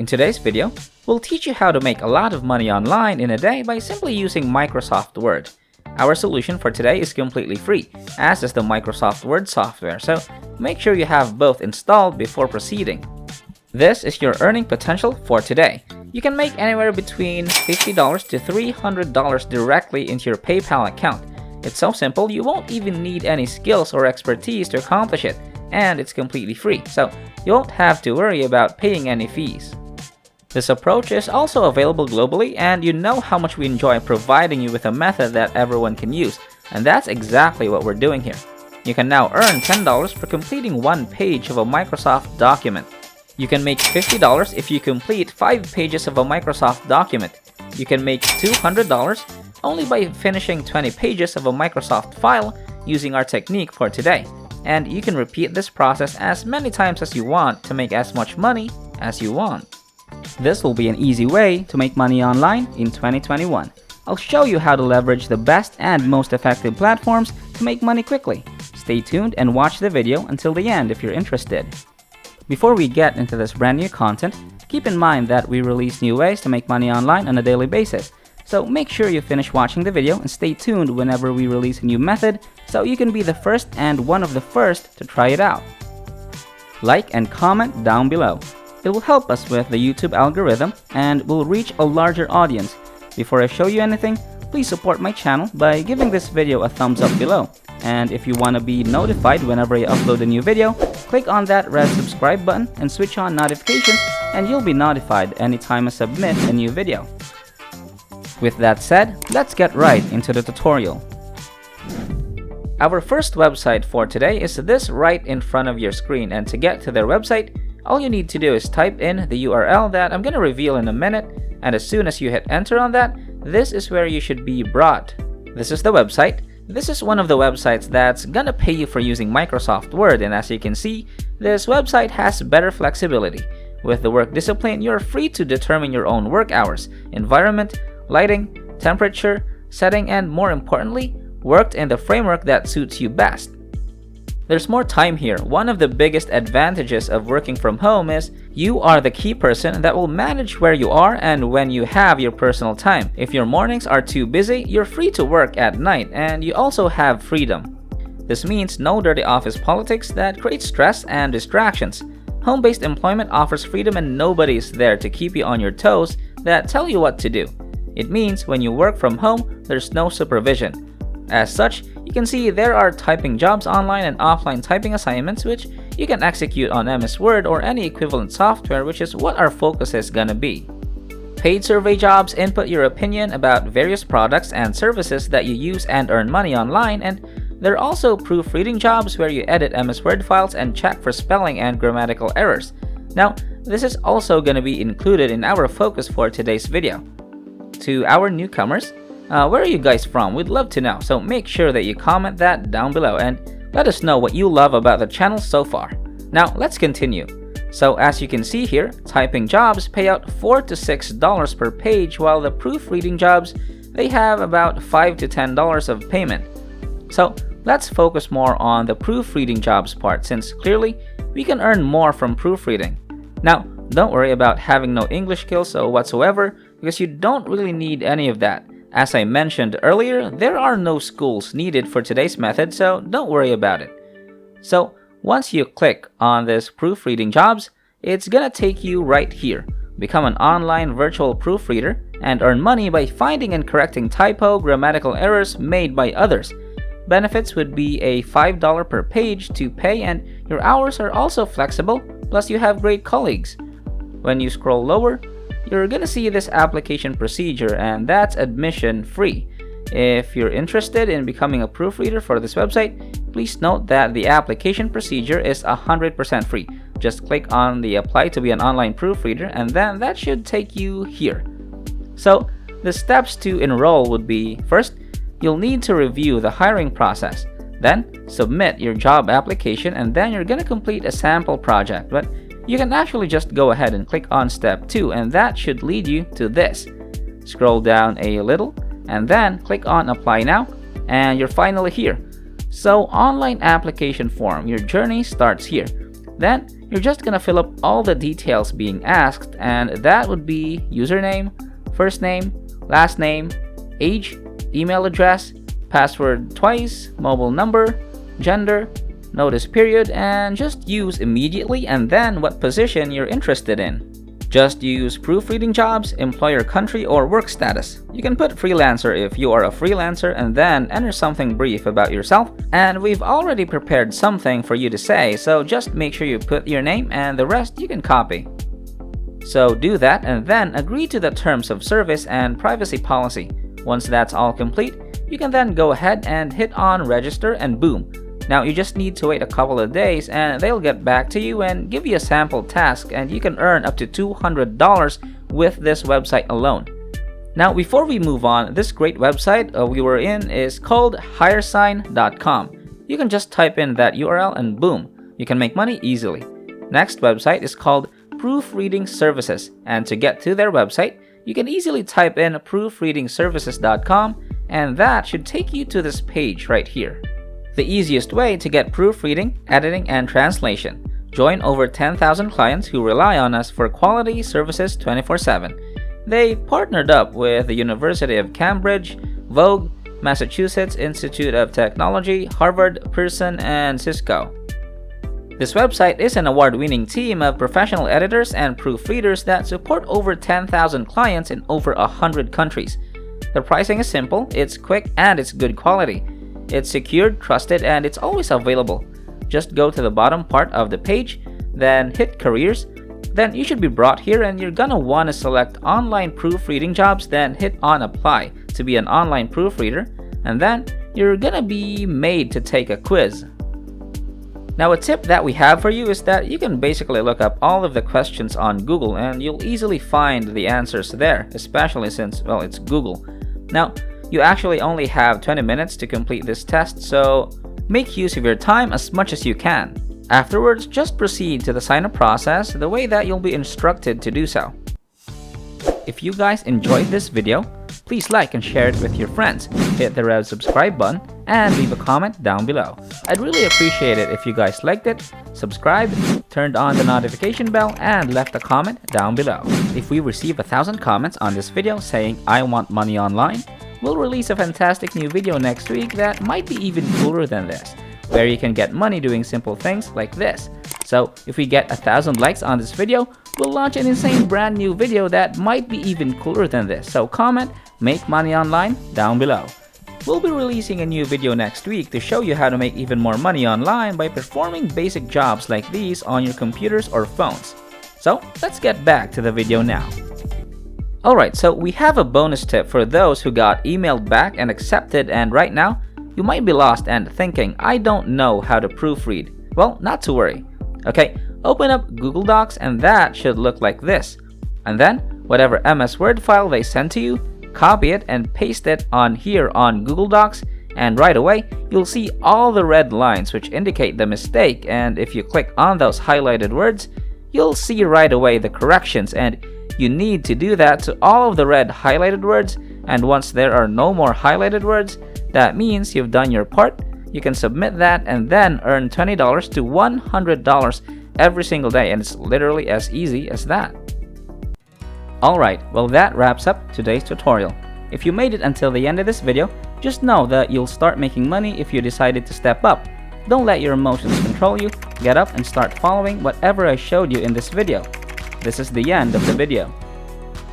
In today's video, we'll teach you how to make a lot of money online in a day by simply using Microsoft Word. Our solution for today is completely free, as is the Microsoft Word software, so make sure you have both installed before proceeding. This is your earning potential for today. You can make anywhere between $50 to $300 directly into your PayPal account. It's so simple, you won't even need any skills or expertise to accomplish it, and it's completely free, so you won't have to worry about paying any fees. This approach is also available globally, and you know how much we enjoy providing you with a method that everyone can use, and that's exactly what we're doing here. You can now earn $10 for completing one page of a Microsoft document. You can make $50 if you complete 5 pages of a Microsoft document. You can make $200 only by finishing 20 pages of a Microsoft file using our technique for today. And you can repeat this process as many times as you want to make as much money as you want. This will be an easy way to make money online in 2021. I'll show you how to leverage the best and most effective platforms to make money quickly. Stay tuned and watch the video until the end if you're interested. Before we get into this brand new content, keep in mind that we release new ways to make money online on a daily basis. So make sure you finish watching the video and stay tuned whenever we release a new method so you can be the first and one of the first to try it out. Like and comment down below. It will help us with the YouTube algorithm and will reach a larger audience. Before I show you anything, please support my channel by giving this video a thumbs up below. And if you want to be notified whenever I upload a new video, click on that red subscribe button and switch on notifications and you'll be notified anytime I submit a new video. With that said, let's get right into the tutorial. Our first website for today is this right in front of your screen, and to get to their website, all you need to do is type in the URL that I'm going to reveal in a minute, and as soon as you hit enter on that, this is where you should be brought. This is the website. This is one of the websites that's gonna pay you for using Microsoft Word, and as you can see, this website has better flexibility. With the work discipline, you're free to determine your own work hours, environment, lighting, temperature, setting, and more importantly, worked in the framework that suits you best. There's more time here. One of the biggest advantages of working from home is you are the key person that will manage where you are and when you have your personal time. If your mornings are too busy, you're free to work at night, and you also have freedom. This means no dirty office politics that create stress and distractions. Home-based employment offers freedom, and nobody is there to keep you on your toes that tell you what to do. It means when you work from home, there's no supervision. As such, you can see there are typing jobs online and offline typing assignments which you can execute on MS Word or any equivalent software, which is what our focus is gonna be. Paid survey jobs input your opinion about various products and services that you use and earn money online, and there are also proofreading jobs where you edit MS Word files and check for spelling and grammatical errors. Now, this is also gonna be included in our focus for today's video. To our newcomers, where are you guys from? We'd love to know, so make sure that you comment that down below and let us know what you love about the channel so far. Now, let's continue. So as you can see here, typing jobs pay out $4 to $6 per page, while the proofreading jobs, they have about $5 to $10 of payment. So let's focus more on the proofreading jobs part, since clearly we can earn more from proofreading. Now, don't worry about having no English skills whatsoever, because you don't really need any of that. As I mentioned earlier, there are no schools needed for today's method, so don't worry about it. So once you click on this proofreading jobs, it's gonna take you right here. Become an online virtual proofreader and earn money by finding and correcting typo, grammatical errors made by others. Benefits would be a $5 per page to pay, and your hours are also flexible, plus you have great colleagues. When you scroll lower, you're gonna see this application procedure, and that's admission free. If you're interested in becoming a proofreader for this website, please note that the application procedure is 100% free. Just click on the apply to be an online proofreader, and then that should take you here. So the steps to enroll would be, first, you'll need to review the hiring process. Then submit your job application, and then you're gonna complete a sample project. But you can actually just go ahead and click on step 2, and that should lead you to this. Scroll down a little and then click on apply now, and you're finally here. So online application form, your journey starts here. Then you're just gonna fill up all the details being asked, and that would be username, first name, last name, age, email address, password twice, mobile number, gender, notice period, and just use immediately and then what position you're interested in. Just use proofreading jobs, employer country, or work status. You can put freelancer if you are a freelancer and then enter something brief about yourself. And we've already prepared something for you to say, so just make sure you put your name and the rest you can copy. So do that and then agree to the terms of service and privacy policy. Once that's all complete, you can then go ahead and hit on register and boom. Now you just need to wait a couple of days and they'll get back to you and give you a sample task, and you can earn up to $200 with this website alone. Now before we move on, this great website we were in is called hiresign.com. You can just type in that URL and boom, you can make money easily. Next website is called Proofreading Services, and to get to their website, you can easily type in proofreadingservices.com and that should take you to this page right here. The easiest way to get proofreading, editing, and translation. Join over 10,000 clients who rely on us for quality services 24/7. They partnered up with the University of Cambridge, Vogue, Massachusetts Institute of Technology, Harvard, Pearson, and Cisco. This website is an award-winning team of professional editors and proofreaders that support over 10,000 clients in over 100 countries. The pricing is simple, it's quick, and it's good quality. It's secured, trusted, and it's always available. Just go to the bottom part of the page, then hit careers. Then you should be brought here and you're gonna want to select online proofreading jobs, then hit on apply to be an online proofreader, and then you're gonna be made to take a quiz. Now a tip that we have for you is that you can basically look up all of the questions on Google and you'll easily find the answers there, especially since, well, it's Google. Now, you actually only have 20 minutes to complete this test, so make use of your time as much as you can. Afterwards, just proceed to the sign-up process the way that you'll be instructed to do so. If you guys enjoyed this video, please like and share it with your friends, hit the red subscribe button, and leave a comment down below. I'd really appreciate it if you guys liked it, subscribed, turned on the notification bell, and left a comment down below. If we receive 1,000 comments on this video saying I want money online, we'll release a fantastic new video next week that might be even cooler than this, where you can get money doing simple things like this. So if we get 1,000 likes on this video, we'll launch an insane brand new video that might be even cooler than this. So comment, make money online down below. We'll be releasing a new video next week to show you how to make even more money online by performing basic jobs like these on your computers or phones. So let's get back to the video now. Alright, so we have a bonus tip for those who got emailed back and accepted, and right now, you might be lost and thinking, I don't know how to proofread. Well, not to worry. Okay, open up Google Docs and that should look like this. And then, whatever MS Word file they send to you, copy it and paste it on here on Google Docs, and right away, you'll see all the red lines which indicate the mistake, and if you click on those highlighted words, you'll see right away the corrections, and you need to do that to all of the red highlighted words, and once there are no more highlighted words, that means you've done your part. You can submit that and then earn $20 to $100 every single day, and it's literally as easy as that. Alright, well that wraps up today's tutorial. If you made it until the end of this video, just know that you'll start making money if you decided to step up. Don't let your emotions control you, get up and start following whatever I showed you in this video. This is the end of the video.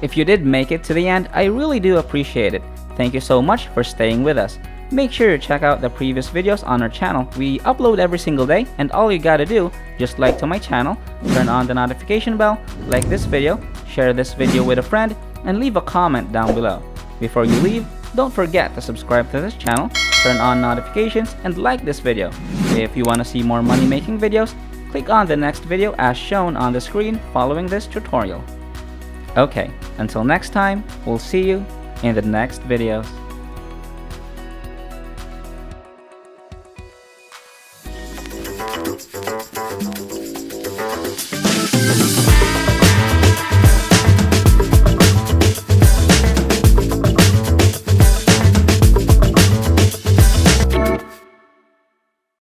If you did make it to the end, I really do appreciate it. Thank you so much for staying with us. Make sure to check out the previous videos on our channel. We upload every single day, and all you gotta do, just like to my channel, turn on the notification bell, like this video, share this video with a friend, and leave a comment down below. Before you leave, don't forget to subscribe to this channel, turn on notifications, and like this video. If you want to see more money making videos, click on the next video as shown on the screen following this tutorial. Okay, until next time, we'll see you in the next videos.